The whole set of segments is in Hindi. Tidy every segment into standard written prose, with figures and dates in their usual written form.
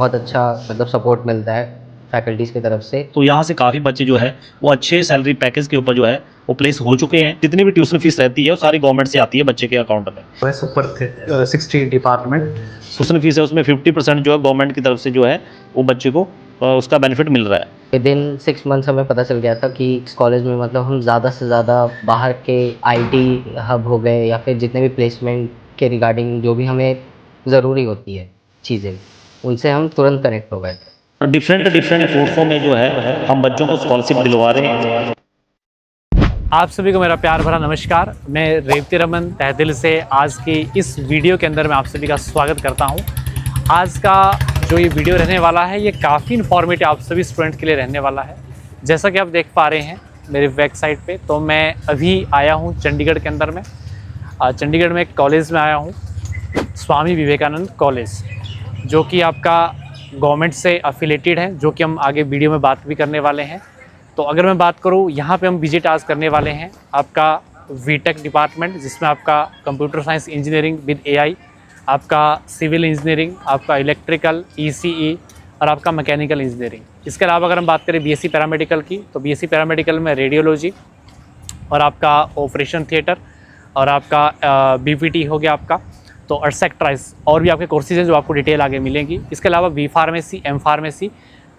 बहुत अच्छा मतलब सपोर्ट मिलता है फैकल्टीज़ की तरफ से। तो यहाँ से काफ़ी बच्चे जो है वो अच्छे सैलरी पैकेज के ऊपर जो है वो प्लेस हो चुके हैं। जितनी भी ट्यूशन फीस रहती है वो सारी गवर्नमेंट से आती है बच्चे के अकाउंट में। सुपर 60 डिपार्टमेंट ट्यूशन फीस है उसमें 50% जो है गवर्नमेंट की तरफ से जो है वो बच्चे को उसका बेनिफिट मिल रहा है। विदिन 6 मंथ्स हमें पता चल गया था कि इस कॉलेज में मतलब हम ज़्यादा से ज़्यादा बाहर के आईटी हब हो गए या फिर जितने भी प्लेसमेंट के रिगार्डिंग जो भी हमें ज़रूरी होती है चीज़ें, उनसे हम तुरंत कनेक्ट हो गए थे। डिफरेंट डिफरेंट कोर्सों में जो है हम बच्चों को स्कॉलरशिप दिलवा रहे हैं। आप सभी को मेरा प्यार भरा नमस्कार। मैं रेवती रमन तहे दिल से आज की इस वीडियो के अंदर मैं आप सभी का स्वागत करता हूं। आज का जो ये वीडियो रहने वाला है ये काफ़ी इन्फॉर्मेटिव आप सभी स्टूडेंट के लिए रहने वाला है। जैसा कि आप देख पा रहे हैं मेरे वेबसाइट पे, तो मैं अभी आया हूं चंडीगढ़ के अंदर में। चंडीगढ़ में एक कॉलेज में आया हूँ, स्वामी विवेकानंद कॉलेज, जो कि आपका गवर्नमेंट से अफिलेटेड है, जो कि हम आगे वीडियो में बात भी करने वाले हैं। तो अगर मैं बात करूँ, यहाँ पे हम विजिट आज करने वाले हैं आपका बीटेक डिपार्टमेंट, जिसमें आपका computer science engineering with AI, आपका सिविल इंजीनियरिंग, आपका इलेक्ट्रिकल, ईसीई और आपका मैकेनिकल इंजीनियरिंग। इसके अलावा अगर हम बात करें बीएससी पैरामेडिकल की, तो बीएससी पैरामेडिकल में रेडियोलॉजी और आपका ऑपरेशन थिएटर और आपका बीपीटी हो गया आपका, तो एटसेट्राइज और भी आपके कोर्सेज हैं जो आपको डिटेल आगे मिलेंगी। इसके अलावा बी फार्मेसी, एम फार्मेसी,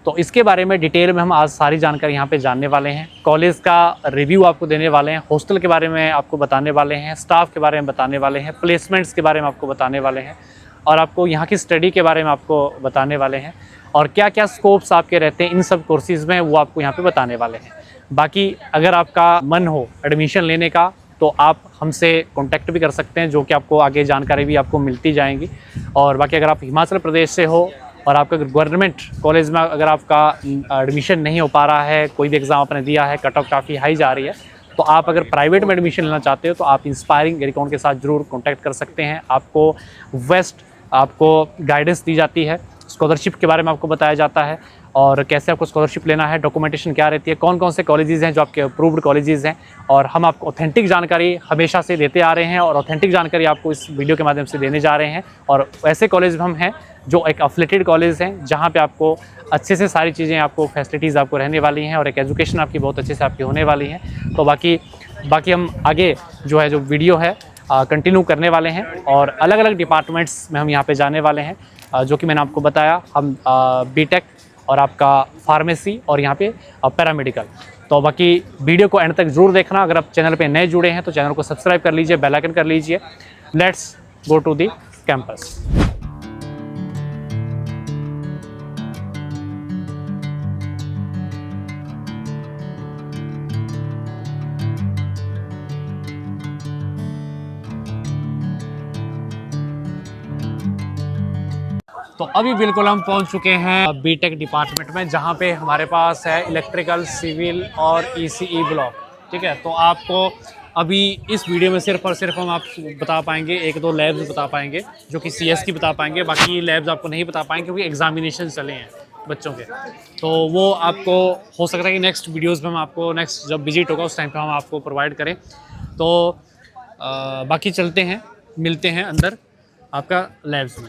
तो इसके बारे में डिटेल में हम आज सारी जानकारी यहाँ पे जानने वाले हैं। कॉलेज का रिव्यू आपको देने वाले हैं, हॉस्टल के बारे में आपको बताने वाले हैं, स्टाफ के बारे में बताने वाले हैं, प्लेसमेंट्स के बारे में आपको बताने वाले हैं और आपको यहाँ की स्टडी के बारे में आपको बताने वाले हैं और क्या क्या स्कोप्स आपके रहते हैं इन सब कोर्सेज़ में, वो आपको यहाँ पर बताने वाले हैं। बाकी अगर आपका मन हो एडमिशन लेने का तो आप हमसे कांटेक्ट भी कर सकते हैं, जो कि आपको आगे जानकारी भी आपको मिलती जाएंगी। और बाकी अगर आप हिमाचल प्रदेश से हो और आपका गवर्नमेंट कॉलेज में अगर आपका एडमिशन नहीं हो पा रहा है, कोई भी एग्ज़ाम आपने दिया है, कट ऑफ काफ़ी हाई जा रही है, तो आप अगर प्राइवेट में एडमिशन लेना चाहते हो तो आप इंस्पायरिंग एग्रीकॉन के साथ ज़रूर कॉन्टैक्ट कर सकते हैं। आपको बेस्ट आपको गाइडेंस दी जाती है, स्कॉलरशिप के बारे में आपको बताया जाता है और कैसे आपको स्कॉलरशिप लेना है, डॉक्यूमेंटेशन क्या रहती है, कौन कौन से कॉलेजेस हैं जो आपके अप्रूव्ड कॉलेजेस हैं। और हम आपको ऑथेंटिक जानकारी हमेशा से देते आ रहे हैं और ऑथेंटिक जानकारी आपको इस वीडियो के माध्यम से देने जा रहे हैं। और ऐसे कॉलेज हम हैं जो एक अफिलेटेड कॉलेज हैं, जहाँ पे आपको अच्छे से सारी चीज़ें, आपको फैसिलिटीज़ आपको रहने वाली हैं और एक एजुकेशन आपकी बहुत अच्छे से आपकी होने वाली है। तो बाकी हम आगे जो है जो वीडियो है कंटिन्यू करने वाले हैं और अलग अलग डिपार्टमेंट्स में हम यहाँ पे जाने वाले हैं, जो कि मैंने आपको बताया। हम बीटेक और आपका फार्मेसी और यहाँ पे पैरामेडिकल। तो बाकी वीडियो को एंड तक जरूर देखना। अगर आप चैनल पे नए जुड़े हैं तो चैनल को सब्सक्राइब कर लीजिए, बेल आइकन कर लीजिए। Let's go to the campus. तो अभी बिल्कुल हम पहुंच चुके हैं बीटेक डिपार्टमेंट में, जहां पे हमारे पास है इलेक्ट्रिकल, सिविल और ईसीई ब्लॉक। ठीक है, तो आपको अभी इस वीडियो में सिर्फ और सिर्फ हम आप बता पाएंगे एक दो लैब्स बता पाएंगे, जो कि सीएस की बता पाएंगे। बाकी लैब्स आपको नहीं बता पाएंगे क्योंकि एग्जामिनेशन चले हैं बच्चों के, तो वो आपको हो सकता है कि नेक्स्ट वीडियोज़ में हम आपको नेक्स्ट जब विजिट होगा उस टाइम पर हम आपको प्रोवाइड करें। तो बाकी चलते हैं, मिलते हैं अंदर आपका लैब्स में।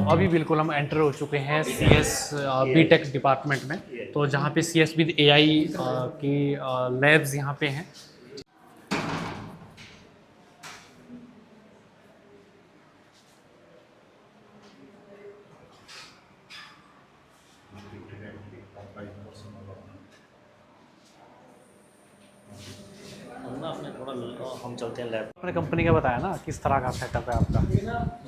अभी बिल्कुल हम एंटर हो चुके हैं सीएस बीटेक डिपार्टमेंट में, तो जहाँ पे सीएस विद एआई की लैब्स यहाँ पे हैं। हम चलते हैं लैब। अपने कंपनी का बताया ना किस तरह का सेटअप है आपका।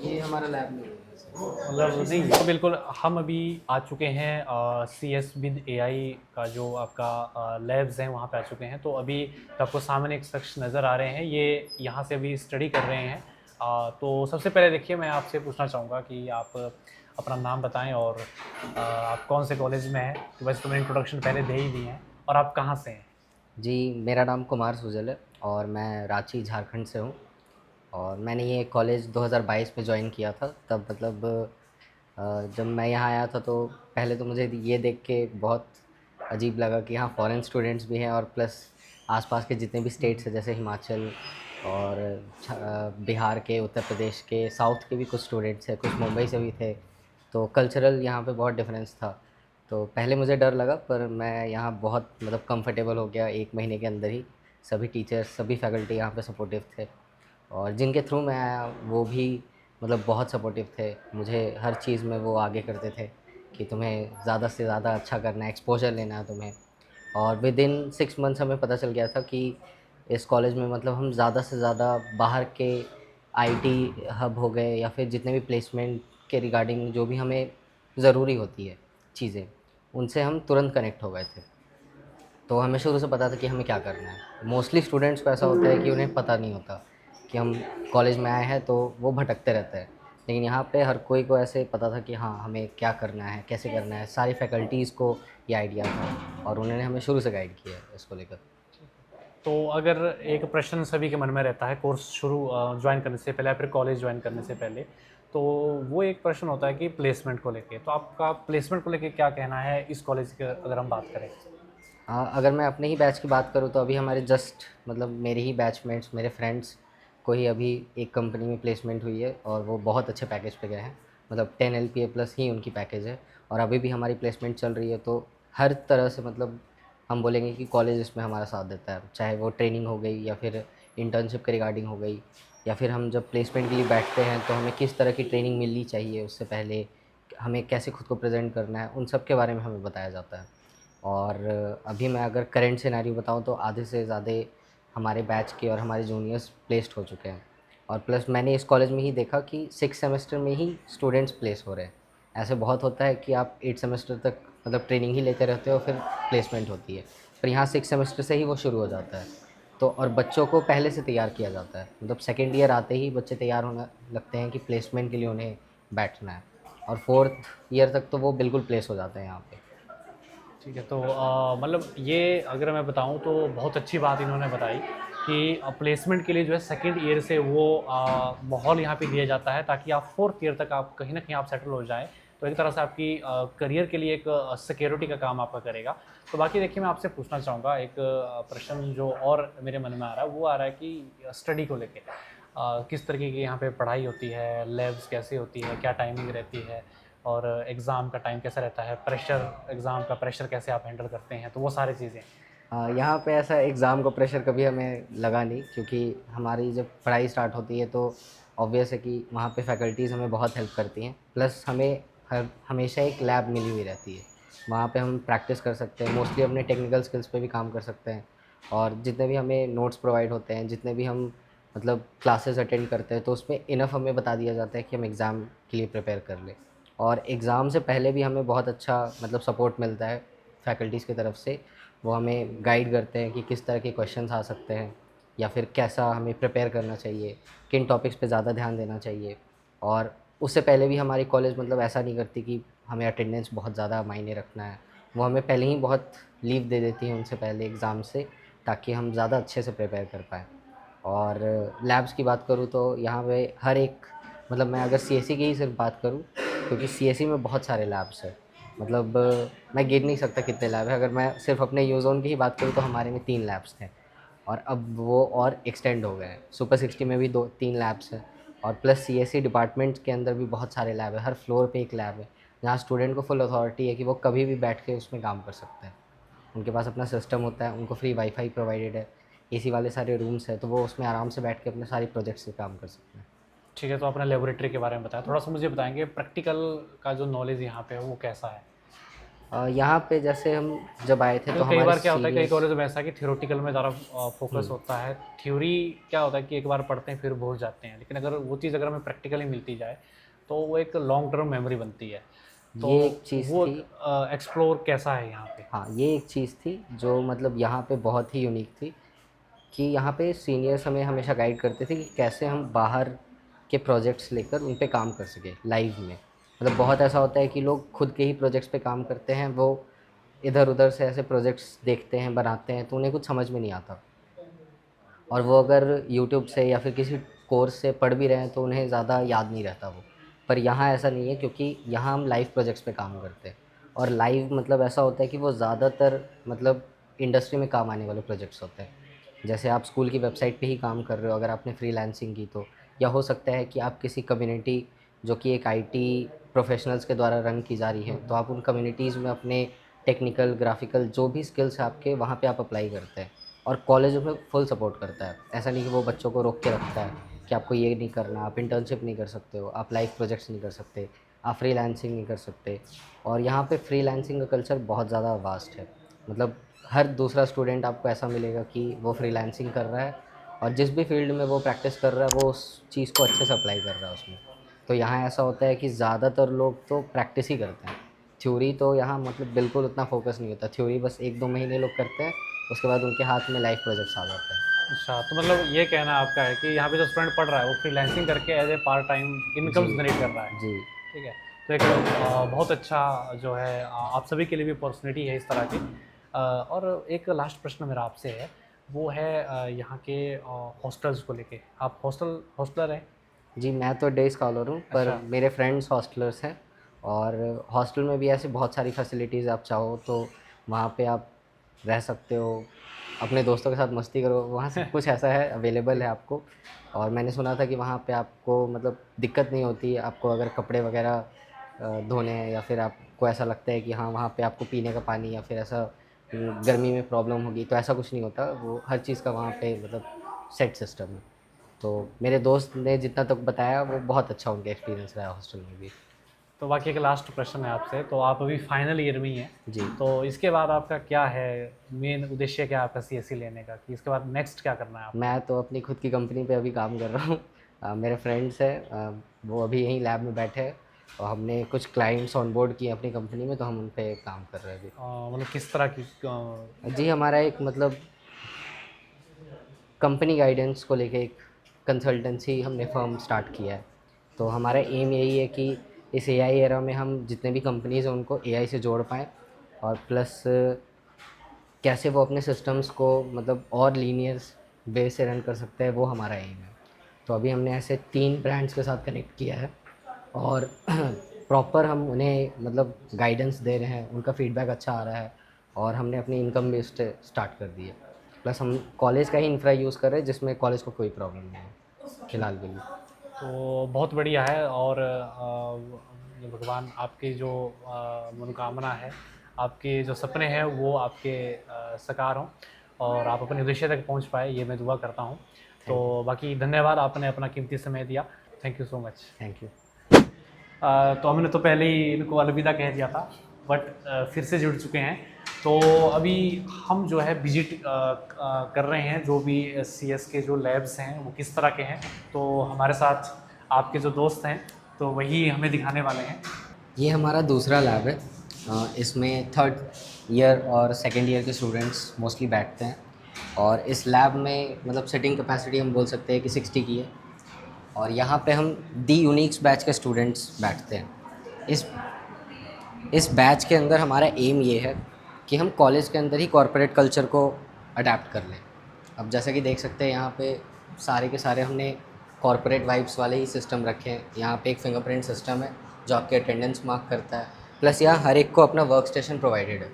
ये हमारा लैब में मतलब नहीं, तो बिल्कुल हम अभी आ चुके हैं सीएस विद एआई का जो आपका लैब्स हैं वहाँ पे आ चुके हैं। तो अभी आपको सामने एक शख्स नज़र आ रहे हैं, ये यहाँ से अभी स्टडी कर रहे हैं। तो सबसे पहले देखिए, मैं आपसे पूछना चाहूँगा कि आप अपना नाम बताएं और आप कौन से कॉलेज में हैं। तो वैसे तो मैंने इंट्रोडक्शन पहले दे ही दी है, और आप कहाँ से हैं। जी, मेरा नाम कुमार सुजल है और मैं रांची झारखंड से हूँ और मैंने ये कॉलेज 2022 में जॉइन किया था। तब मतलब जब मैं यहाँ आया था तो पहले तो मुझे ये देख के बहुत अजीब लगा कि यहाँ फॉरेन स्टूडेंट्स भी हैं और प्लस आसपास के जितने भी स्टेट्स हैं जैसे हिमाचल और बिहार के, उत्तर प्रदेश के, साउथ के भी कुछ स्टूडेंट्स हैं, कुछ मुंबई से भी थे। तो कल्चरल यहाँ पे बहुत डिफरेंस था। तो पहले मुझे डर लगा पर मैं यहाँ बहुत मतलब कंफर्टेबल हो गया 1 महीने के अंदर ही। सभी टीचर्स, सभी फैकल्टी यहाँ पे सपोर्टिव थे और जिनके थ्रू मैं आया वो भी मतलब बहुत सपोर्टिव थे। मुझे हर चीज़ में वो आगे करते थे कि तुम्हें ज़्यादा से ज़्यादा अच्छा करना है, एक्सपोज़र लेना है तुम्हें। और विदिन 6 मंथ्स हमें पता चल गया था कि इस कॉलेज में मतलब हम ज़्यादा से ज़्यादा बाहर के आईटी हब हो गए या फिर जितने भी प्लेसमेंट के रिगार्डिंग जो भी हमें ज़रूरी होती है चीज़ें, उनसे हम तुरंत कनेक्ट हो गए थे। तो हमें शुरू से पता था कि हमें क्या करना है। मोस्टली स्टूडेंट्स को ऐसा होता है कि उन्हें पता नहीं होता कि हम कॉलेज में आए हैं, तो वो भटकते रहते हैं। लेकिन यहाँ पे हर कोई को ऐसे पता था कि हाँ, हमें क्या करना है, कैसे करना है। सारी फैकल्टीज़ को ये आइडिया था और उन्होंने हमें शुरू से गाइड किया है इसको लेकर। तो अगर एक प्रश्न सभी के मन में रहता है कोर्स शुरू ज्वाइन करने से पहले या फिर कॉलेज ज्वाइन करने से पहले, तो वो एक प्रश्न होता है कि प्लेसमेंट को लेके। तो आपका प्लेसमेंट को लेके क्या कहना है इस कॉलेज की अगर हम बात करें? हाँ, अगर मैं अपने ही बैच की बात करूँ तो अभी हमारे जस्ट मतलब मेरे ही बैचमेट्स, मेरे फ्रेंड्स को ही अभी एक कंपनी में प्लेसमेंट हुई है और वो बहुत अच्छे पैकेज पे गए हैं। मतलब 10 LPA प्लस ही उनकी पैकेज है और अभी भी हमारी प्लेसमेंट चल रही है। तो हर तरह से मतलब हम बोलेंगे कि कॉलेज इसमें हमारा साथ देता है, चाहे वो ट्रेनिंग हो गई या फिर इंटर्नशिप के रिगार्डिंग हो गई या फिर हम जब प्लेसमेंट के लिए बैठते हैं तो हमें किस तरह की ट्रेनिंग मिलनी चाहिए उससे पहले, हमें कैसे खुद को प्रेजेंट करना है, उन सब के बारे में हमें बताया जाता है। और अभी मैं अगर करंट सिनेरियो बताऊँ तो आधे से ज़्यादा हमारे बैच के और हमारे जूनियर्स प्लेस्ड हो चुके हैं। और प्लस मैंने इस कॉलेज में ही देखा कि 6 सेमेस्टर में ही स्टूडेंट्स प्लेस हो रहे हैं। ऐसे बहुत होता है कि आप 8 सेमेस्टर तक मतलब ट्रेनिंग ही लेते रहते हो फिर प्लेसमेंट होती है, पर यहाँ 6 सेमेस्टर से ही वो शुरू हो जाता है। तो और बच्चों को पहले से तैयार किया जाता है, मतलब सेकेंड ईयर आते ही बच्चे तैयार होने लगते हैं कि प्लेसमेंट के लिए उन्हें बैठना है और 4th ईयर तक तो वो बिल्कुल प्लेस हो जाते हैं यहाँ पे। ठीक है, तो मतलब ये अगर मैं बताऊं तो बहुत अच्छी बात इन्होंने बताई कि प्लेसमेंट के लिए जो है सेकंड ईयर से वो माहौल यहाँ पे दिया जाता है ताकि आप फोर्थ ईयर तक आप कहीं ना कहीं आप सेटल हो जाएं। तो एक तरह से आपकी करियर के लिए एक सिक्योरिटी का काम आपका करेगा। तो बाकी देखिए, मैं आपसे पूछना चाहूँगा एक प्रश्न जो और मेरे मन में आ रहा है, वो आ रहा है कि स्टडी को लेके किस तरीके की यहाँ पे पढ़ाई होती है, लैब्स कैसी होती है, क्या टाइमिंग रहती है और एग्ज़ाम का टाइम कैसा रहता है, एग्ज़ाम का प्रेशर कैसे आप हैंडल करते हैं, तो वो सारी चीज़ें। यहाँ पे ऐसा एग्ज़ाम का प्रेशर कभी हमें लगा नहीं, क्योंकि हमारी जब पढ़ाई स्टार्ट होती है तो ऑब्वियस है कि वहाँ पे फैकल्टीज़ हमें बहुत हेल्प करती हैं। प्लस हमें हमेशा एक लैब मिली हुई रहती है, वहाँ पे हम प्रैक्टिस कर सकते हैं, मोस्टली अपने टेक्निकल स्किल्स पे भी काम कर सकते हैं। और जितने भी हमें नोट्स प्रोवाइड होते हैं, जितने भी हम मतलब क्लासेस अटेंड करते हैं, तो उसमें इनफ हमें बता दिया जाता है कि हम एग्ज़ाम के लिए प्रिपेयर कर लें। और एग्ज़ाम से पहले भी हमें बहुत अच्छा मतलब सपोर्ट मिलता है फैकल्टीज़ की तरफ से। वो हमें गाइड करते हैं कि किस तरह के क्वेश्चंस आ सकते हैं या फिर कैसा हमें प्रिपेयर करना चाहिए, किन टॉपिक्स पे ज़्यादा ध्यान देना चाहिए। और उससे पहले भी हमारी कॉलेज मतलब ऐसा नहीं करती कि हमें अटेंडेंस बहुत ज़्यादा मायने रखना है। वो हमें पहले ही बहुत लीव दे देती हैं उनसे पहले एग्ज़ाम से, ताकि हम ज़्यादा अच्छे से प्रिपेयर कर पाएँ। और लैब्स की बात करूँ तो यहाँ पे हर एक मतलब मैं अगर सीएसई की ही सिर्फ बात करूँ, क्योंकि सीएसई में बहुत सारे लैब्स हैं। मतलब मैं गिन नहीं सकता कितने लैब हैं। अगर मैं सिर्फ अपने यूज़ोन की ही बात करूँ तो हमारे में 3 लैब्स थे और अब वो और एक्सटेंड हो गए हैं। सुपर 60 में भी 2-3 लैब्स हैं और प्लस सीएसई डिपार्टमेंट के अंदर भी बहुत सारे लैब हैं। हर फ्लोर पे एक लैब है, जहाँ स्टूडेंट को फुल अथॉरिटी है कि वो कभी भी बैठ के उसमें काम कर सकते हैं। उनके पास अपना सिस्टम होता है, उनको फ्री वाईफाई प्रोवाइडेड है, एसी वाले सारे रूम्स हैं, तो वो उसमें आराम से बैठ के अपने सारे प्रोजेक्ट्स पे काम कर सकते हैं। ठीक है, तो आपने लेबोरेटरी के बारे में बताया, थोड़ा सा मुझे बताएंगे प्रैक्टिकल का जो नॉलेज यहाँ पे है वो कैसा है? यहाँ पे जैसे हम जब आए थे तो कई हमारे बार क्या होता है, कई सीनियर्स कॉलेज में ऐसा है कि थियोरेटिकल में ज़्यादा फोकस होता है। थ्योरी क्या होता है कि एक बार पढ़ते हैं फिर भूल जाते हैं, लेकिन अगर वो चीज़ अगर हमें प्रैक्टिकली मिलती जाए तो वो एक लॉन्ग टर्म मेमोरी बनती है। तो ये एक चीज़ वो थी। एक्सप्लोर कैसा है यहाँ पे? हाँ, ये एक चीज़ थी जो मतलब यहाँ पे बहुत ही यूनिक थी कि यहाँ पे सीनियर्स हमें हमेशा गाइड करते थे कि कैसे हम बाहर के प्रोजेक्ट्स लेकर उन पे काम कर सकें लाइव में। मतलब बहुत ऐसा होता है कि लोग खुद के ही प्रोजेक्ट्स पे काम करते हैं, वो इधर उधर से ऐसे प्रोजेक्ट्स देखते हैं, बनाते हैं, तो उन्हें कुछ समझ में नहीं आता। और वो अगर यूट्यूब से या फिर किसी कोर्स से पढ़ भी रहे हैं तो उन्हें ज़्यादा याद नहीं रहता वो। पर यहाँ ऐसा नहीं है, क्योंकि यहाँ हम लाइव प्रोजेक्ट्स पे काम करते हैं। और लाइव मतलब ऐसा होता है कि वो ज़्यादातर मतलब इंडस्ट्री में काम आने वाले प्रोजेक्ट्स होते हैं। जैसे आप स्कूल की वेबसाइट पे ही काम कर रहे हो अगर आपने फ्रीलांसिंग की तो, या हो सकता है कि आप किसी कम्युनिटी जो कि एक आईटी प्रोफेशनल्स के द्वारा रन की जा रही है, तो आप उन कम्युनिटीज़ में अपने टेक्निकल, ग्राफिकल जो भी स्किल्स हैं आपके, वहाँ पे आप अप्लाई करते हैं। और कॉलेज में फुल सपोर्ट करता है। ऐसा नहीं कि वो बच्चों को रोक के रखता है कि आपको ये नहीं करना, आप इंटर्नशिप नहीं कर सकते हो, आप लाइव प्रोजेक्ट्स नहीं कर सकते, आप फ्रीलांसिंग नहीं कर सकते। और यहाँ पे फ्रीलांसिंग का कल्चर बहुत ज़्यादा वास्ट है। मतलब हर दूसरा स्टूडेंट आपको ऐसा मिलेगा कि वो फ्रीलांसिंग कर रहा है, और जिस भी फील्ड में वो प्रैक्टिस कर रहा है वो उस चीज़ को अच्छे से अप्लाई कर रहा है उसमें। तो यहाँ ऐसा होता है कि ज़्यादातर लोग तो प्रैक्टिस ही करते हैं। थ्योरी तो यहाँ मतलब बिल्कुल उतना फोकस नहीं होता। थ्योरी बस 1-2 महीने लोग करते हैं, उसके बाद उनके हाथ में लाइव प्रोजेक्ट्स आ जाते हैं। अच्छा, तो मतलब ये कहना आपका है कि यहाँ पे जो स्टूडेंट पढ़ रहा है वो फ्रीलांसिंग करके as a part time income ji. Generate कर रहा है। जी। ठीक है, तो एक बहुत अच्छा जो है आप सभी के लिए भी अपॉर्चुनिटी है इस तरह की। और एक लास्ट प्रश्न मेरा आपसे है, वो है यहाँ के हॉस्टल्स को लेके। आप हॉस्टलर हैं? जी, मैं तो डे स्कॉलर हूँ, पर अच्छा। मेरे फ्रेंड्स हॉस्टलर्स हैं। और हॉस्टल में भी ऐसी बहुत सारी फैसिलिटीज़ आप चाहो तो वहाँ पे आप रह सकते हो, अपने दोस्तों के साथ मस्ती करो, वहाँ सब कुछ ऐसा है, अवेलेबल है आपको। और मैंने सुना था कि वहाँ पे आपको मतलब दिक्कत नहीं होती है, आपको अगर कपड़े वगैरह धोने हैं, या फिर आपको ऐसा लगता है कि हाँ, वहाँ पे आपको पीने का पानी या फिर ऐसा गर्मी में प्रॉब्लम होगी, तो ऐसा कुछ नहीं होता। वो हर चीज़ का वहाँ पे मतलब सेट सिस्टम है। तो मेरे दोस्त ने जितना तक बताया वो बहुत अच्छा उनका एक्सपीरियंस रहा हॉस्टल में भी। तो बाकी एक लास्ट प्रश्न है आपसे, तो आप अभी फाइनल ईयर में ही हैं, जी। तो इसके बाद आपका क्या है, मेन उद्देश्य क्या है आपका सीएससी लेने का, कि इसके बाद नेक्स्ट क्या करना है आपको? मैं तो अपनी खुद की कंपनी पे अभी काम कर रहा हूँ। मेरे फ्रेंड्स हैं, वो अभी यहीं लैब में बैठे हैं, और हमने कुछ क्लाइंट्स ऑनबोर्ड किए अपनी कंपनी में, तो हम उन पे काम कर रहे हैं अभी। मतलब किस तरह की जी, हमारा एक मतलब कंपनी गाइडेंस को लेके एक कंसल्टेंसी हमने फर्म स्टार्ट किया है। तो हमारा एम यही है कि इस एआई एरा में हम जितने भी कंपनीज़ हैं उनको एआई से जोड़ पाएँ, और प्लस कैसे वो अपने सिस्टम्स को मतलब और लीनियर वे से रन कर सकते हैं, वो हमारा एम है। तो अभी हमने ऐसे 3 ब्रांड्स के साथ कनेक्ट किया है, और प्रॉपर हम उन्हें मतलब गाइडेंस दे रहे हैं, उनका फीडबैक अच्छा आ रहा है, और हमने अपनी इनकम बेस्ड स्टार्ट कर दी है। प्लस हम कॉलेज का ही इंफ्रा यूज़ कर रहे हैं, जिसमें कॉलेज को कोई प्रॉब्लम नहीं है फिलहाल के लिए। तो बहुत बढ़िया है। और भगवान आपकी जो मनोकामना है, आपके जो सपने हैं वो आपके साकार हों, और आप अपने उद्देश्य तक पहुंच पाए, ये मैं दुआ करता हूं। तो बाकी धन्यवाद, आपने अपना कीमती समय दिया। Thank you so much. Thank you. तो हमने तो पहले ही इनको अलविदा कह दिया था, बट फिर से जुड़ चुके हैं। तो अभी हम जो है विजिट कर रहे हैं जो भी सीएस के जो लैब्स हैं वो किस तरह के हैं। तो हमारे साथ आपके जो दोस्त हैं तो वही हमें दिखाने वाले हैं। ये हमारा दूसरा लैब है। इसमें 3rd ईयर और 2nd ईयर के स्टूडेंट्स मोस्टली बैठते हैं, और इस लैब में मतलब सिटिंग कैपेसिटी हम बोल सकते हैं कि 60 की है। और यहाँ पे हम दी यूनिक्स बैच के स्टूडेंट्स बैठते हैं। इस बैच के अंदर हमारा एम ये है कि हम कॉलेज के अंदर ही कॉर्पोरेट कल्चर को अडेप्ट कर लें। अब जैसा कि देख सकते हैं यहाँ पे सारे के सारे हमने कॉर्पोरेट वाइब्स वाले ही सिस्टम रखे हैं। यहाँ पे एक फिंगरप्रिंट सिस्टम है जो आपके अटेंडेंस मार्क करता है, प्लस यहाँ हर एक को अपना वर्क स्टेशन प्रोवाइडेड है।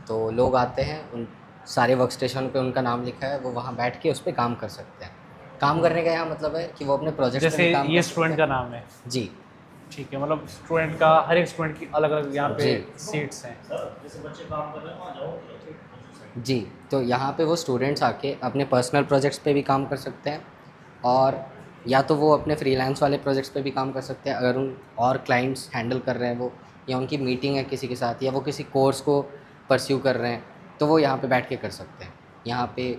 तो लोग आते हैं, उन सारे वर्क स्टेशन पे उनका नाम लिखा है, वो वहाँ बैठ के उस पर काम कर सकते हैं। काम करने का यहाँ मतलब है कि वो अपने प्रोजेक्ट जैसे ये स्टूडेंट का नाम है। जी। ठीक है, मतलब स्टूडेंट का, हर एक स्टूडेंट की अलग अलग यहाँ पे जी। सीट्स हैं। जी, तो यहाँ पे वो स्टूडेंट्स आके अपने पर्सनल प्रोजेक्ट्स पे भी काम कर सकते हैं, और या तो वो अपने फ्रीलांस वाले प्रोजेक्ट्स पे भी काम कर सकते हैं अगर उन और क्लाइंट्स हैंडल कर रहे हैं वो, या उनकी मीटिंग है किसी के साथ, या वो किसी कोर्स को परस्यू कर रहे हैं, तो वो यहाँ पे बैठ के कर सकते हैं। यहाँ पे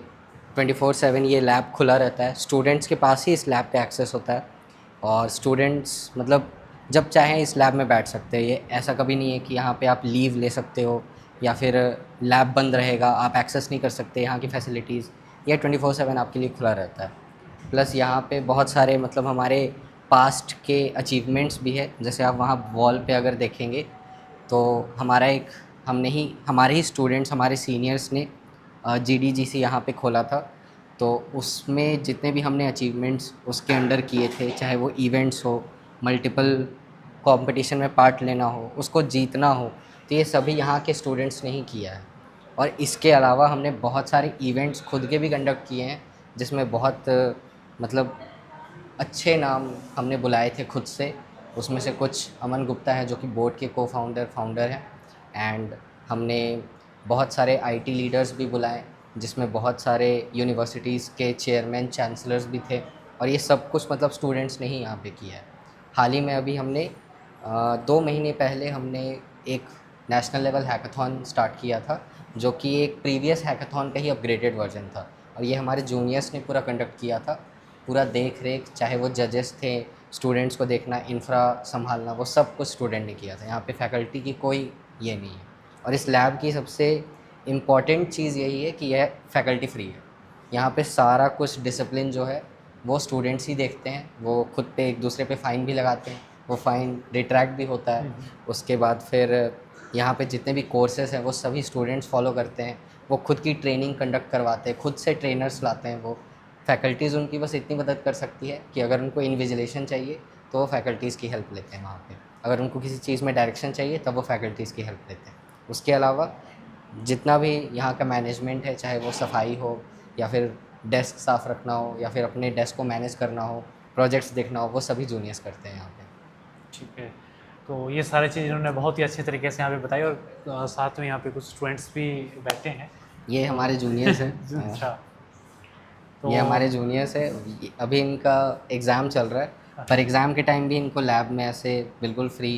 24/7 ये लैब खुला रहता है, स्टूडेंट्स के पास ही इस लैब का एक्सेस होता है, और स्टूडेंट्स मतलब जब चाहें इस लैब में बैठ सकते हैं। ये ऐसा कभी नहीं है कि यहाँ पे आप लीव ले सकते हो या फिर लैब बंद रहेगा, आप एक्सेस नहीं कर सकते यहाँ की फैसिलिटीज़। ये 24/7 आपके लिए खुला रहता है। प्लस यहाँ पे बहुत सारे मतलब हमारे पास्ट के अचीवमेंट्स भी है। जैसे आप वहाँ वॉल पे अगर देखेंगे तो हमारा एक हमने ही हमारे ही स्टूडेंट्स हमारे सीनियर्स ने GDGC यहाँ पे खोला था। तो उसमें जितने भी हमने अचीवमेंट्स उसके अंडर किए थे, चाहे वो इवेंट्स हो, मल्टीपल कंपटीशन में पार्ट लेना हो, उसको जीतना हो, तो ये सभी यहाँ के स्टूडेंट्स ने ही किया है। और इसके अलावा हमने बहुत सारे इवेंट्स खुद के भी कंडक्ट किए हैं, जिसमें बहुत मतलब अच्छे नाम हमने बुलाए थे खुद से। उसमें से कुछ अमन गुप्ता है जो कि बोर्ड के फाउंडर हैं, एंड हमने बहुत सारे IT लीडर्स भी बुलाए, जिसमें बहुत सारे यूनिवर्सिटीज़ के चेयरमैन चांसलर्स भी थे। और ये सब कुछ मतलब स्टूडेंट्स ने ही यहाँ पे किया है। हाल ही में अभी हमने 2 महीने पहले हमने एक नेशनल लेवल हैकाथॉन स्टार्ट किया था, जो कि एक प्रीवियस हैकाथॉन का ही अपग्रेडेड वर्जन था। और ये हमारे जूनियर्स ने पूरा कंडक्ट किया था। पूरा देख रेख, चाहे वो जजेस थे, स्टूडेंट्स को देखना, इंफ्रा संभालना, वो सब कुछ स्टूडेंट ने किया था। यहाँ पे फैकल्टी की कोई ये नहीं है। और इस लैब की सबसे इम्पॉर्टेंट चीज़ यही है कि यह फैकल्टी फ्री है। यहाँ पे सारा कुछ डिसिप्लिन जो है वो स्टूडेंट्स ही देखते हैं। वो खुद पे एक दूसरे पे फ़ाइन भी लगाते हैं, वो फ़ाइन रिट्रैक्ट भी होता है। उसके बाद फिर यहाँ पे जितने भी कोर्सेज़ हैं वो सभी स्टूडेंट्स फॉलो करते हैं। वो खुद की ट्रेनिंग कंडक्ट करवाते हैं, खुद से ट्रेनर्स लाते हैं। वो फैकल्टीज़ उनकी बस इतनी मदद कर सकती है कि अगर उनको इन्विजिलेशन चाहिए तो वो फैकल्टीज़ की हेल्प लेते हैं वहाँ पे। अगर उनको किसी चीज़ में डायरेक्शन चाहिए तब वो फैकल्टीज़ की हेल्प लेते हैं। उसके अलावा जितना भी यहाँ का मैनेजमेंट है, चाहे वो सफाई हो या फिर डेस्क साफ़ रखना हो या फिर अपने डेस्क को मैनेज करना हो, प्रोजेक्ट्स देखना हो, वो सभी जूनियर्स करते हैं यहाँ पे। ठीक है। तो ये सारी चीज़ इन्होंने बहुत ही अच्छे तरीके से यहाँ पे बताई, और साथ में यहाँ पे कुछ स्टूडेंट्स भी बैठे हैं। ये हमारे जूनियर्स हैं। अच्छा। तो ये हमारे जूनियर्स है। अभी इनका एग्ज़ाम चल रहा है, पर एग्ज़ाम के टाइम भी इनको लैब में ऐसे बिल्कुल फ्री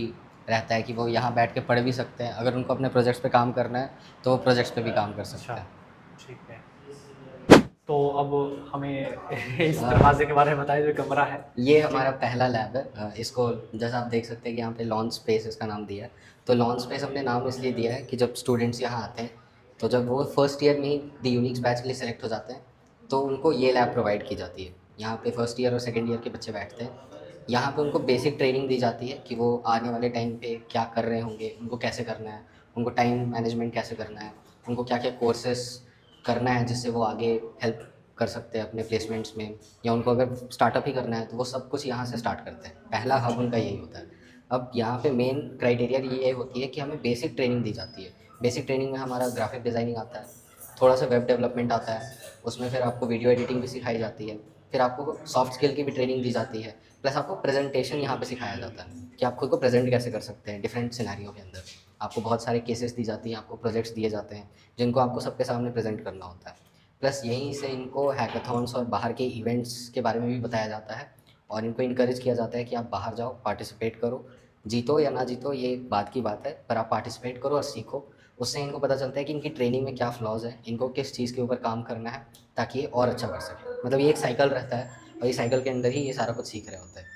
रहता है कि वो यहाँ बैठ के पढ़ भी सकते हैं। अगर उनको अपने प्रोजेक्ट्स पे काम करना है तो वो प्रोजेक्ट्स पे भी काम कर सकते अच्छा, हैं। ठीक है। तो अब हमें इस दरवाजे के बारे में बताइए, जो कमरा है। ये हमारा पहला लैब है। इसको जैसा आप देख सकते हैं कि यहाँ पे लॉन्च स्पेस इसका नाम दिया है। तो लॉन्च स्पेस हमने नाम इसलिए दिया है कि जब स्टूडेंट्स यहाँ आते हैं, तो जब वो फर्स्ट ईयर में ही द यूनिक्स बैच के लिए सेलेक्ट हो जाते हैं, तो उनको ये लैब प्रोवाइड की जाती है। यहाँ पे फर्स्ट ईयर और सेकेंड ईयर के बच्चे बैठते हैं। यहाँ पे उनको बेसिक ट्रेनिंग दी जाती है कि वो आने वाले टाइम पे क्या कर रहे होंगे, उनको कैसे करना है, उनको टाइम मैनेजमेंट कैसे करना है, उनको क्या क्या कोर्सेस करना है जिससे वो आगे हेल्प कर सकते हैं अपने प्लेसमेंट्स में, या उनको अगर स्टार्टअप ही करना है तो वो सब कुछ यहाँ से स्टार्ट करते हैं। पहला हब उनका यही होता है। अब यहाँ पे मेन क्राइटेरिया ये होती है कि हमें बेसिक ट्रेनिंग दी जाती है। बेसिक ट्रेनिंग में हमारा ग्राफिक डिज़ाइनिंग आता है, थोड़ा सा वेब डेवलपमेंट आता है, उसमें फिर आपको वीडियो एडिटिंग भी सिखाई जाती है, फिर आपको सॉफ्ट स्किल की भी ट्रेनिंग दी जाती है, प्लस आपको प्रेजेंटेशन यहाँ पे सिखाया जाता है कि आप खुद को प्रेजेंट कैसे कर सकते हैं डिफरेंट सिनेरियो के अंदर। आपको बहुत सारे केसेस दी जाती हैं, आपको प्रोजेक्ट्स दिए जाते हैं जिनको आपको सबके सामने प्रेजेंट करना होता है। प्लस यहीं से इनको हैकाथॉन्स और बाहर के इवेंट्स के बारे में भी बताया जाता है, और इनको इनकरेज किया जाता है कि आप बाहर जाओ, पार्टिसिपेट करो, जीतो या ना जीतो ये बात की बात है, पर आप पार्टिसिपेट करो और सीखो। उससे इनको पता चलता है कि इनकी ट्रेनिंग में क्या फ्लॉज है, इनको किस चीज़ के ऊपर काम करना है ताकि ये और अच्छा कर सके। मतलब ये एक साइकिल रहता है, और ये साइकिल के अंदर ही ये सारा कुछ सीख रहे होते हैं।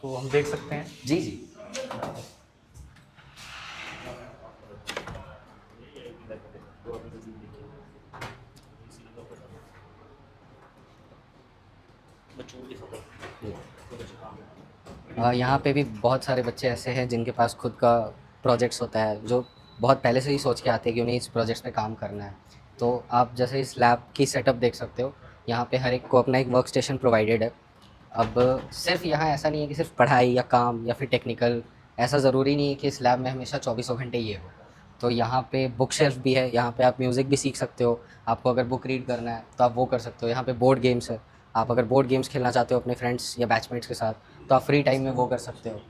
तो हम देख सकते हैं। जी जी। यहाँ पे भी बहुत सारे बच्चे ऐसे हैं जिनके पास खुद का प्रोजेक्ट्स होता है, जो बहुत पहले से ही सोच के आते हैं कि उन्हें इस प्रोजेक्ट्स पे काम करना है। तो आप जैसे इस लैब की सेटअप देख सकते हो, यहाँ पे हर एक को अपना एक वर्क स्टेशन प्रोवाइडेड है। अब सिर्फ यहाँ ऐसा नहीं है कि सिर्फ पढ़ाई या काम या फिर टेक्निकल, ऐसा ज़रूरी नहीं है कि इस लैब में हमेशा 24 घंटे ये हो। तो यहाँ पे बुक शेल्फ भी है, यहाँ पे आप म्यूज़िक भी सीख सकते हो। आपको अगर बुक रीड करना है तो आप वो कर सकते हो। यहाँ पे बोर्ड गेम्स है, आप अगर बोर्ड गेम्स खेलना चाहते हो अपने फ्रेंड्स या बैचमेट्स के साथ तो आप फ्री टाइम में वो कर सकते हो।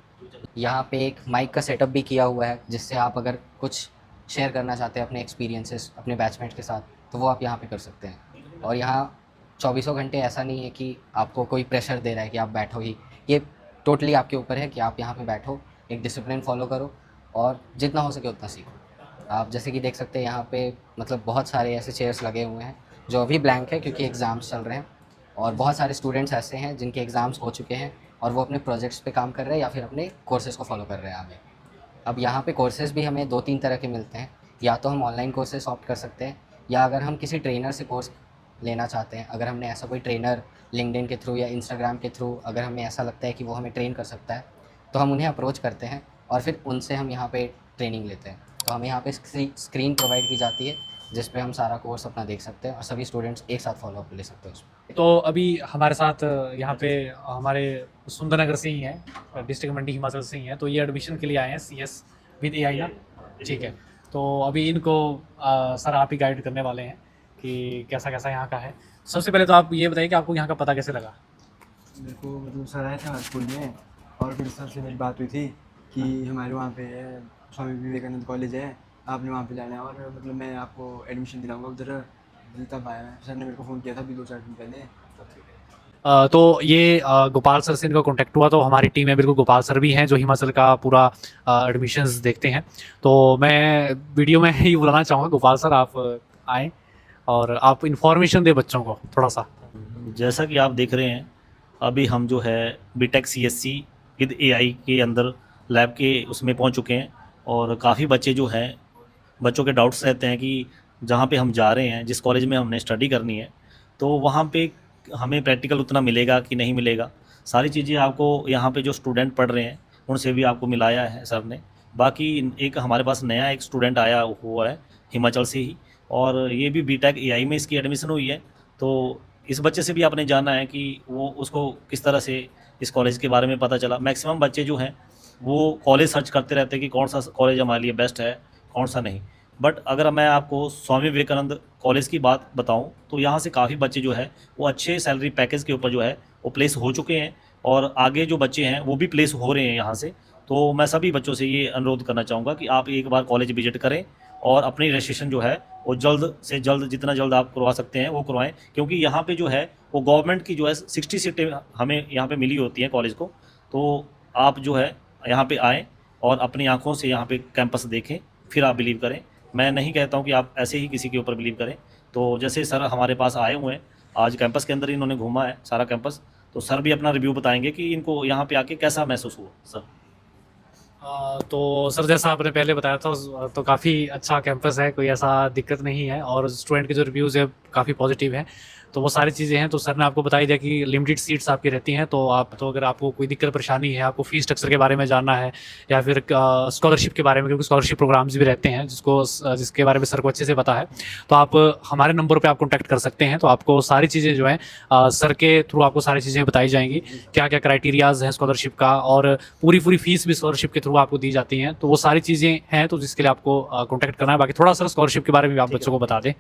यहाँ पे एक माइक का सेटअप भी किया हुआ है, जिससे आप अगर कुछ शेयर करना चाहते हैं अपने एक्सपीरियंसेस अपने बैचमेट्स के साथ तो वो आप यहाँ पे कर सकते हैं। और यहाँ 24 घंटे ऐसा नहीं है कि आपको कोई प्रेशर दे रहा है कि आप बैठो ही। ये टोटली आपके ऊपर है कि आप यहाँ पे बैठो, एक डिसिप्लिन फॉलो करो और जितना हो सके उतना सीखो। आप जैसे कि देख सकते हैं यहाँ पे मतलब बहुत सारे ऐसे चेयर्स लगे हुए हैं जो अभी ब्लैंक है क्योंकि एग्ज़ाम्स चल रहे हैं, और बहुत सारे स्टूडेंट्स ऐसे हैं जिनके एग्ज़ाम्स हो चुके हैं और वो अपने प्रोजेक्ट्स पे काम कर रहे हैं या फिर अपने कोर्सेज़ को फॉलो कर रहे हैं आगे। अब यहाँ पे कोर्सेज़ भी हमें 2-3 तरह के मिलते हैं। या तो हम ऑनलाइन कोर्सेज़ ऑप्ट कर सकते हैं, या अगर हम किसी ट्रेनर से कोर्स लेना चाहते हैं, अगर हमने ऐसा कोई ट्रेनर लिंक्डइन के थ्रू या इंस्टाग्राम के थ्रू अगर हमें ऐसा लगता है कि वो हमें ट्रेन कर सकता है तो हम उन्हें अप्रोच करते हैं और फिर उनसे हम यहाँ पे ट्रेनिंग लेते हैं। तो हमें यहाँ पे स्क्रीन प्रोवाइड की जाती है जिस पे हम सारा कोर्स अपना देख सकते हैं और सभी स्टूडेंट्स एक साथ फॉलो अप ले सकते हैं उसमें। तो अभी हमारे साथ यहाँ पे हमारे सुंदरनगर से ही हैं, डिस्ट्रिक्ट मंडी हिमाचल से ही हैं, तो ये एडमिशन के लिए आए हैं CS विद AI ना। ठीक है, तो अभी इनको सर आप ही गाइड करने वाले हैं कि कैसा कैसा यहाँ का है। सबसे पहले तो आप ये बताइए कि आपको यहाँ का पता कैसे लगा। मेरे को मतलब सर आए थे हमारे स्कूल में और फिर सर से मेरी बात हुई थी कि हमारे वहाँ पे है स्वामी विवेकानंद कॉलेज है, आपने वहाँ पे जाना है और मतलब मैं आपको एडमिशन दिलाऊंगा उधर। तब आया मैं, सर ने मेरे को फ़ोन किया था अभी 2-4 दिन पहले। तो ये गोपाल सर से इनका कांटेक्ट हुआ, तो हमारी टीम में बिल्कुल गोपाल सर भी हैं जो हिमाचल का पूरा एडमिशन्स देखते हैं। तो मैं वीडियो में ही बुलाना चाहूँगा गोपाल सर, आप आएँ और आप इन्फॉर्मेशन दें बच्चों को थोड़ा सा। जैसा कि आप देख रहे हैं, अभी हम जो है बीटेक CSC विद AI के अंदर लैब के उसमें पहुंच चुके हैं और काफ़ी बच्चे जो हैं, बच्चों के डाउट्स रहते हैं कि जहां पे हम जा रहे हैं, जिस कॉलेज में हमने स्टडी करनी है, तो वहां पे हमें प्रैक्टिकल उतना मिलेगा कि नहीं मिलेगा। सारी चीज़ें आपको यहाँ पे जो स्टूडेंट पढ़ रहे हैं उनसे भी आपको मिलाया है सर ने। बाकी एक हमारे पास नया एक स्टूडेंट आया हुआ है हिमाचल से ही, और ये भी बीटेक AI में इसकी एडमिशन हुई है। तो इस बच्चे से भी आपने जाना है कि वो उसको किस तरह से इस कॉलेज के बारे में पता चला। मैक्सिमम बच्चे जो हैं वो कॉलेज सर्च करते रहते हैं कि कौन सा कॉलेज हमारे लिए बेस्ट है, कौन सा नहीं। बट अगर मैं आपको स्वामी विवेकानंद कॉलेज की बात बताऊं तो यहाँ से काफ़ी बच्चे जो है वो अच्छे सैलरी पैकेज के ऊपर जो है वो प्लेस हो चुके हैं, और आगे जो बच्चे हैं वो भी प्लेस हो रहे हैं यहाँ से। तो मैं सभी बच्चों से ये अनुरोध करना चाहूँगा कि आप एक बार कॉलेज विजिट करें और अपनी रजिस्ट्रेशन जो है वो जल्द से जल्द, जितना जल्द आप करवा सकते हैं वो करवाएं, क्योंकि यहाँ पे जो है वो गवर्नमेंट की जो है 60 सीटें हमें यहाँ पे मिली होती हैं कॉलेज को। तो आप जो है यहाँ पे आएँ और अपनी आंखों से यहाँ पे कैंपस देखें, फिर आप बिलीव करें। मैं नहीं कहता हूँ कि आप ऐसे ही किसी के ऊपर बिलीव करें। तो जैसे सर हमारे पास आए हुए हैं, आज कैंपस के अंदर इन्होंने घूमा है सारा कैंपस, तो सर भी अपना रिव्यू बताएंगे कि इनको यहाँ पे आके कैसा महसूस हुआ। सर तो सर जैसा आपने पहले बताया था तो काफ़ी अच्छा कैंपस है, कोई ऐसा दिक्कत नहीं है, और स्टूडेंट के जो रिव्यूज़ है काफ़ी पॉजिटिव हैं। तो वो सारी चीज़ें हैं। तो सर ने आपको बताई दिया कि लिमिटेड सीट्स आपकी रहती हैं, तो अगर आपको कोई दिक्कत परेशानी है, आपको फ़ीस स्ट्रक्चर के बारे में जानना है या फिर स्कॉलरशिप के बारे में, क्योंकि स्कॉलरशिप प्रोग्राम्स भी रहते हैं जिसके बारे में सर को अच्छे से पता है, तो आप हमारे नंबर पर आप कॉन्टैक्ट कर सकते हैं। तो आपको सारी चीज़ें जो हैं सर के थ्रू आपको सारी चीज़ें बताई जाएंगी, क्या क्या क्राइटेरियाज़ हैं स्कॉलरशिप का, और पूरी फीस भी स्कॉलरशिप के थ्रू आपको दी जाती हैं। तो वो सारी चीज़ें हैं, तो जिसके लिए आपको कॉन्टैक्ट करना है। बाकी थोड़ा सा स्कॉलरशिप के बारे में भी आप बच्चों को बता दें।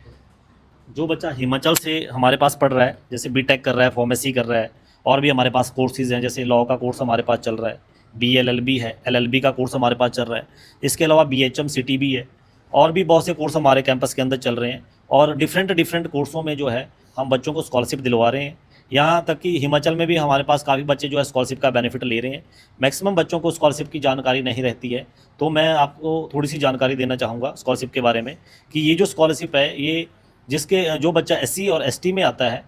जो बच्चा हिमाचल से हमारे पास पढ़ रहा है, जैसे बीटेक कर रहा है, फार्मेसी कर रहा है, और भी हमारे पास कोर्सेज हैं, जैसे लॉ का कोर्स हमारे पास चल रहा है, BLLB है, LLB का कोर्स हमारे पास चल रहा है, इसके अलावा BHM CT भी है, और भी बहुत से कोर्स हमारे कैंपस के अंदर चल रहे हैं। और डिफरेंट कोर्सों में जो है हम बच्चों को स्कॉलरशिप दिलवा रहे हैं। यहाँ तक कि हिमाचल में भी हमारे पास काफ़ी बच्चे जो है स्कॉलरशिप का बेनिफिट ले रहे हैं। मैक्सिमम बच्चों को स्कॉलरशिप की जानकारी नहीं रहती है, तो मैं आपको थोड़ी सी जानकारी देना चाहूँगा स्कॉलरशिप के बारे में कि ये जो स्कॉलरशिप है, ये जिसके जो बच्चा SC और ST में आता है,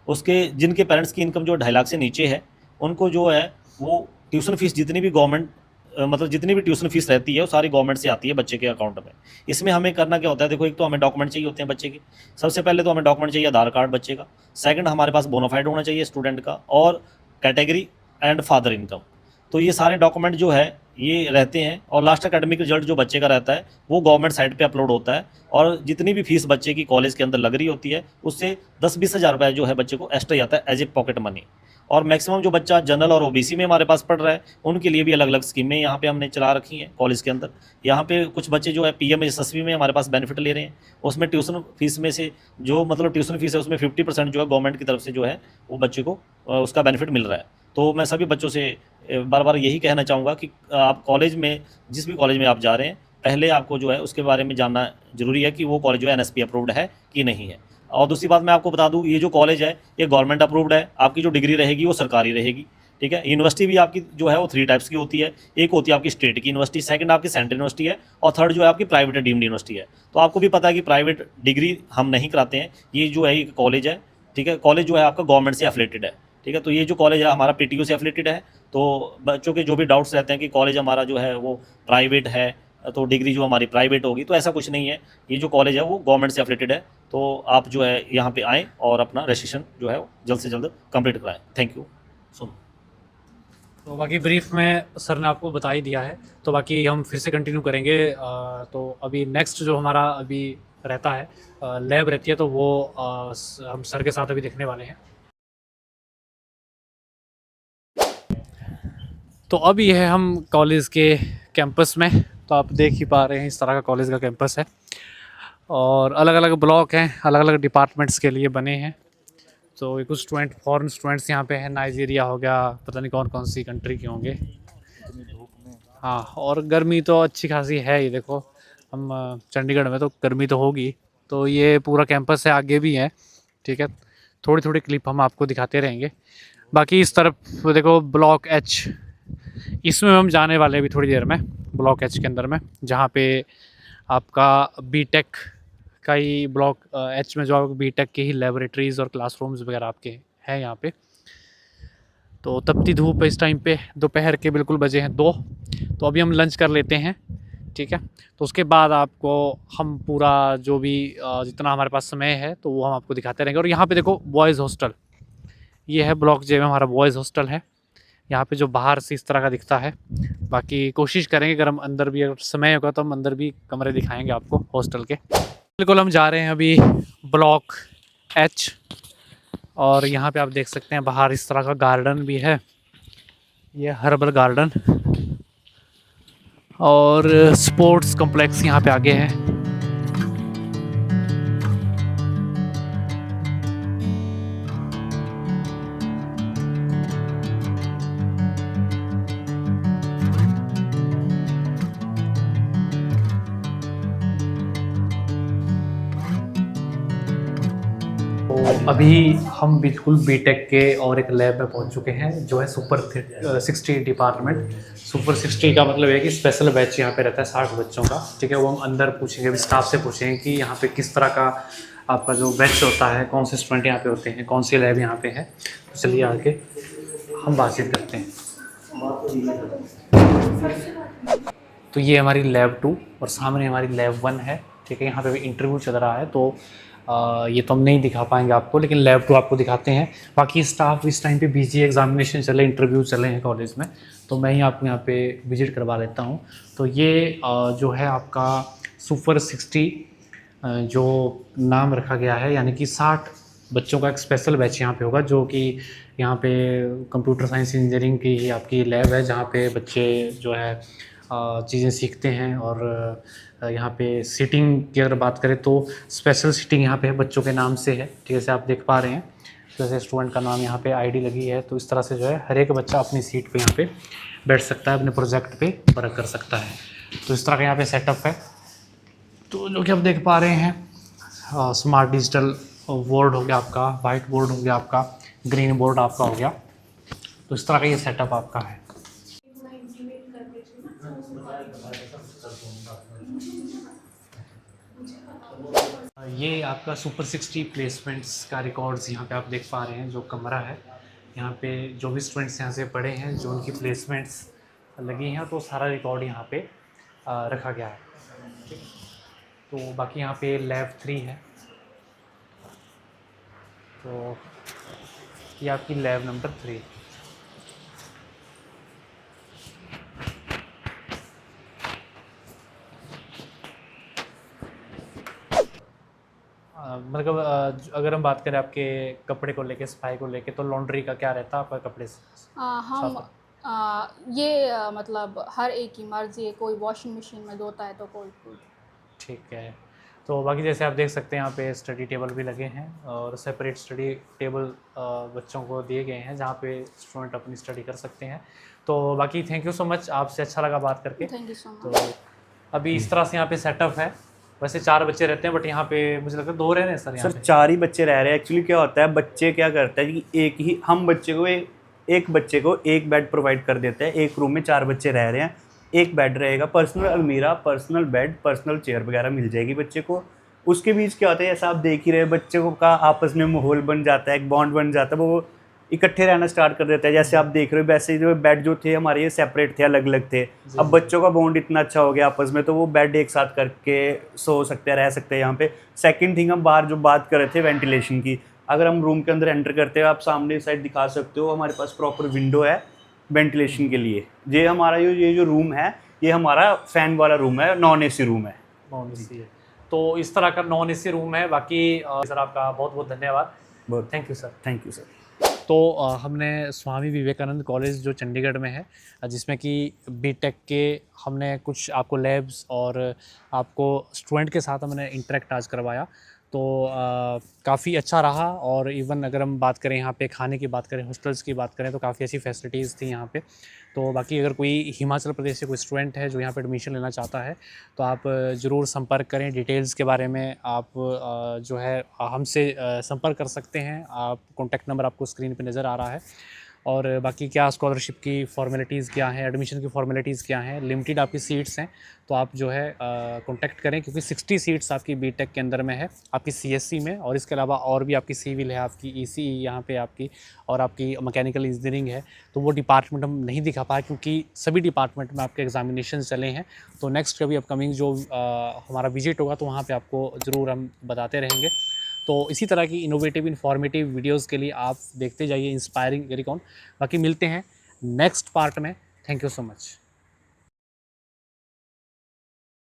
उसके जिनके पेरेंट्स की इनकम जो 2.5 लाख से नीचे है, उनको जो है वो ट्यूशन फीस जितनी भी गवर्नमेंट मतलब जितनी भी ट्यूशन फीस रहती है वो सारी गवर्नमेंट से आती है बच्चे के अकाउंट में। इसमें हमें करना क्या होता है, देखो, एक तो हमें डॉक्यूमेंट चाहिए होते हैं बच्चे के। सबसे पहले तो हमें डॉक्यूमेंट चाहिए आधार कार्ड बच्चे का, सेकंड हमारे पास बोनाफाइड होना चाहिए स्टूडेंट का, और कैटेगरी एंड फादर इनकम। तो ये सारे डॉक्यूमेंट जो है ये रहते हैं, और लास्ट एकेडमिक रिजल्ट जो बच्चे का रहता है वो गवर्नमेंट साइट पे अपलोड होता है, और जितनी भी फीस बच्चे की कॉलेज के अंदर लग रही होती है उससे 10-20 हज़ार रुपये जो है बच्चे को एक्स्ट्रा आता है एज ए पॉकेट मनी। और मैक्सिमम जो बच्चा जनरल और OBC में हमारे पास पढ़ रहा है उनके लिए भी अलग अलग स्कीमें यहाँ पे हमने चला रखी हैं कॉलेज के अंदर। यहाँ पे कुछ बच्चे जो है PMSSB में हमारे पास बेनिफिट ले रहे हैं, उसमें ट्यूशन फीस में से जो मतलब ट्यूशन फीस है उसमें 50% जो है गवर्नमेंट की तरफ से जो है वो बच्चे को उसका बेनिफिट मिल रहा है। तो मैं सभी बच्चों से बार बार यही कहना चाहूँगा कि आप कॉलेज में, जिस भी कॉलेज में आप जा रहे हैं, पहले आपको जो है उसके बारे में जानना जरूरी है कि वो कॉलेज जो है NSP अप्रूव्ड है कि नहीं है। और दूसरी बात मैं आपको बता दूं, ये जो कॉलेज है ये गवर्नमेंट अप्रूव्ड है, आपकी जो डिग्री रहेगी वो सरकारी रहेगी, ठीक है। यूनिवर्सिटी भी आपकी जो है वो 3 टाइप्स की होती है, एक होती है आपकी स्टेट की यूनिवर्सिटी, सेकंड आपकी सेंट्रल यूनिवर्सिटी है, और थर्ड जो है आपकी प्राइवेट डीम्ड यूनिवर्सिटी है। तो आपको भी पता है कि प्राइवेट डिग्री हम नहीं कराते हैं, ये जो है एक कॉलेज है, ठीक है। कॉलेज जो है आपका गवर्नमेंट से एफिलेटेड है, ठीक है। तो ये जो कॉलेज है हमारा PTU से एफिलेटेड है। तो बच्चों के जो भी डाउट्स रहते हैं कि कॉलेज हमारा जो है वो प्राइवेट है तो डिग्री जो हमारी प्राइवेट होगी, तो ऐसा कुछ नहीं है। ये जो कॉलेज है वो गवर्नमेंट से एफिलेटेड है। तो आप जो है यहाँ पे आएँ और अपना रजिस्ट्रेशन जो है वो जल्द से जल्द कंप्लीट कराएं। Thank you so much. तो बाकी ब्रीफ में सर ने आपको बता ही दिया है, तो बाकी हम फिर से कंटिन्यू करेंगे। तो अभी नेक्स्ट जो हमारा अभी रहता है लैब रहती है, तो वो हम सर के साथ अभी देखने वाले हैं। तो अभी है हम कॉलेज के कैंपस में, तो आप देख ही पा रहे हैं इस तरह का कॉलेज का कैंपस है और अलग अलग ब्लॉक हैं, अलग अलग डिपार्टमेंट्स के लिए बने हैं। तो ये कुछ फॉरेन स्टूडेंट्स यहाँ पे हैं, नाइजीरिया हो गया, पता नहीं कौन कौन सी कंट्री के होंगे। हाँ, और गर्मी तो अच्छी खासी है, ये देखो हम चंडीगढ़ में तो गर्मी तो होगी। तो ये पूरा कैंपस है, आगे भी है, ठीक है। थोड़ी थोड़ी क्लिप हम आपको दिखाते रहेंगे। बाकी इस तरफ देखो ब्लॉक एच, इसमें हम जाने वाले हैं अभी थोड़ी देर में, ब्लॉक एच के अंदर में, जहाँ पे आपका बीटेक का ही ब्लॉक एच में जो बीटेक की ही लेबोरेटरीज़ और क्लासरूम्स वगैरह आपके हैं यहाँ पे। तो तपती धूप है इस टाइम पे, दोपहर के बिल्कुल बजे हैं 2। तो अभी हम लंच कर लेते हैं, ठीक है। तो उसके बाद आपको हम पूरा जो भी जितना हमारे पास समय है तो वो हम आपको दिखाते रहेंगे। और यहाँ पे देखो बॉयज़ हॉस्टल, ये है ब्लॉक जे में हमारा बॉयज़ हॉस्टल है। यहाँ पे जो बाहर से इस तरह का दिखता है। बाकी कोशिश करेंगे अगर हम अंदर भी, अगर समय होगा तो हम अंदर भी कमरे दिखाएंगे आपको हॉस्टल के। बिल्कुल हम जा रहे हैं अभी ब्लॉक एच, और यहाँ पे आप देख सकते हैं बाहर इस तरह का गार्डन भी है, ये हर्बल गार्डन, और स्पोर्ट्स कॉम्प्लेक्स यहाँ पे आगे है। तो अभी हम बिल्कुल बीटेक के और एक लैब में पहुंच चुके हैं, जो है सुपर 60 डिपार्टमेंट। सुपर 60 का मतलब है कि स्पेशल बैच यहाँ पे रहता है 60 बच्चों का, ठीक है। वो हम अंदर पूछेंगे, अभी स्टाफ से पूछेंगे कि यहाँ पे किस तरह का आपका जो बैच होता है, कौन से स्टूडेंट यहाँ पे होते हैं, कौन सी लैब यहाँ पे है। तो चलिए आगे हम बातचीत करते हैं। तो ये हमारी लैब 2 और सामने हमारी लैब 1 है, ठीक है। यहाँ पे भी इंटरव्यू चल रहा है, तो ये तो हम नहीं दिखा पाएंगे आपको, लेकिन लैब 2 आपको दिखाते हैं। बाकी स्टाफ इस टाइम पे बिजी, एग्जामिनेशन चले, इंटरव्यू चले हैं कॉलेज में, तो मैं ही आपको यहाँ पे विजिट करवा लेता हूँ। तो ये जो है आपका सुपर 60 जो नाम रखा गया है, यानी कि 60 बच्चों का एक स्पेशल बैच यहाँ पे होगा, जो कि यहाँ पे कंप्यूटर साइंस इंजीनियरिंग की ही आपकी लैब है, जहाँ पे बच्चे जो है चीज़ें सीखते हैं। और यहाँ पे सीटिंग की अगर बात करें तो स्पेशल सीटिंग यहाँ पे बच्चों के नाम से है, ठीक है। जैसे आप देख पा रहे हैं, जैसे स्टूडेंट का नाम यहाँ पे आईडी लगी है, तो इस तरह से जो है हर एक बच्चा अपनी सीट पे यहाँ पे बैठ सकता है, अपने प्रोजेक्ट पे वर्क कर सकता है। तो इस तरह का यहाँ पे सेटअप है। तो जो कि आप देख पा रहे हैं स्मार्ट डिजिटल बोर्ड हो गया आपका, वाइट बोर्ड हो गया आपका, ग्रीन बोर्ड आपका हो गया। तो इस तरह का ये सेटअप आपका है। ये आपका सुपर 60 प्लेसमेंट्स का रिकॉर्ड्स यहाँ पे आप देख पा रहे हैं, जो कमरा है यहाँ पे, जो भी स्टूडेंट्स यहाँ से पढ़े हैं, जो उनकी प्लेसमेंट्स लगी हैं, तो सारा रिकॉर्ड यहाँ पे रखा गया है, ठीक। तो बाकी यहाँ पे लैब 3 है, तो ये आपकी लैब नंबर 3। मतलब अगर हम बात करें आपके कपड़े को लेके, सफाई को लेके, तो लॉन्ड्री का क्या रहता है आपका कपड़े से? मतलब हर एक की मर्ज़ी है, कोई वॉशिंग मशीन में धोता है तो कोई खुद। ठीक है। तो बाकी जैसे आप देख सकते हैं यहाँ पे स्टडी टेबल भी लगे हैं, और सेपरेट स्टडी टेबल बच्चों को दिए गए हैं, जहाँ पे स्टूडेंट अपनी स्टडी कर सकते हैं। तो बाकी थैंक यू सो मच, आपसे अच्छा लगा बात करके। Thank you so much. तो अभी इस तरह से यहाँ पे सेटअप है। वैसे 4 बच्चे रहते हैं, बट यहाँ पे मुझे लगता है 2 रह रहे हैं सर यहाँ सर पे। 4 ही बच्चे रह रहे हैं। एक्चुअली क्या होता है, बच्चे क्या करते हैं कि एक ही हम बच्चे को एक बच्चे को एक बेड प्रोवाइड कर देते हैं। एक रूम में 4 बच्चे रह रहे हैं, एक बेड रहेगा, पर्सनल अलमीरा, पर्सनल बेड, पर्सनल चेयर वगैरह मिल जाएगी बच्चे को। उसके बीच क्या होता है, ऐसा आप देख ही रहे, बच्चों का आपस में माहौल बन जाता है, एक बॉन्ड बन जाता है, वो इकट्ठे रहना स्टार्ट कर देता है। जैसे आप देख रहे हो, वैसे जो बेड जो थे हमारे ये सेपरेट थे, अलग अलग थे। अब बच्चों का बॉन्ड इतना अच्छा हो गया आपस में, तो वो बेड एक साथ करके सो सकते हैं, रह सकते हैं यहाँ पे। सेकंड थिंग, हम बाहर जो बात कर रहे थे वेंटिलेशन की, अगर हम रूम के अंदर एंटर करते हैं, आप सामने साइड दिखा सकते हो, हमारे पास प्रॉपर विंडो है, वेंटिलेशन के लिए। ये हमारा ये जो रूम है, ये हमारा फ़ैन वाला रूम है, नॉन एसी रूम है। नॉन एसी है, तो इस तरह का नॉन एसी रूम है। बाकी सर आपका बहुत बहुत धन्यवाद, बहुत thank you sir. Thank you sir. तो हमने स्वामी विवेकानंद कॉलेज जो चंडीगढ़ में है, जिसमें कि बीटेक के हमने कुछ आपको लैब्स और आपको स्टूडेंट के साथ हमने इंटरेक्ट आज करवाया, तो काफ़ी अच्छा रहा। और इवन अगर हम बात करें यहाँ पे खाने की बात करें, हॉस्टल्स की बात करें, तो काफ़ी अच्छी फैसिलिटीज़ थी यहाँ पे। तो बाकी अगर कोई हिमाचल प्रदेश से कोई स्टूडेंट है जो यहाँ पे एडमिशन लेना चाहता है, तो आप ज़रूर संपर्क करें। डिटेल्स के बारे में आप जो है हमसे संपर्क कर सकते हैं। आप कॉन्टैक्ट नंबर आपको स्क्रीन पे नज़र आ रहा है। और बाकी क्या स्कॉलरशिप की फॉर्मेलिटीज़ क्या हैं, एडमिशन की फॉर्मेलिटीज़ क्या हैं, लिमिटेड आपकी सीट्स हैं, तो आप जो है कॉन्टैक्ट करें, क्योंकि 60 सीट्स आपकी बीटेक के अंदर में है, आपकी सीएससी में। और इसके अलावा और भी आपकी सिविल है, आपकी ईसीई यहाँ पे आपकी, और आपकी मैकेनिकल इंजीनियरिंग है। तो वो डिपार्टमेंट हम नहीं दिखा पाए क्योंकि सभी डिपार्टमेंट में आपके एग्जामिनेशन चले हैं। तो नेक्स्ट कभी अपकमिंग जो हमारा विजिट होगा, तो वहाँ पर आपको ज़रूर हम बताते रहेंगे। तो इसी तरह की इनोवेटिव इन्फॉर्मेटिव वीडियोज़ के लिए आप देखते जाइए इंस्पायरिंग एग्रीकॉन। बाकी मिलते हैं नेक्स्ट पार्ट में। Thank you so much.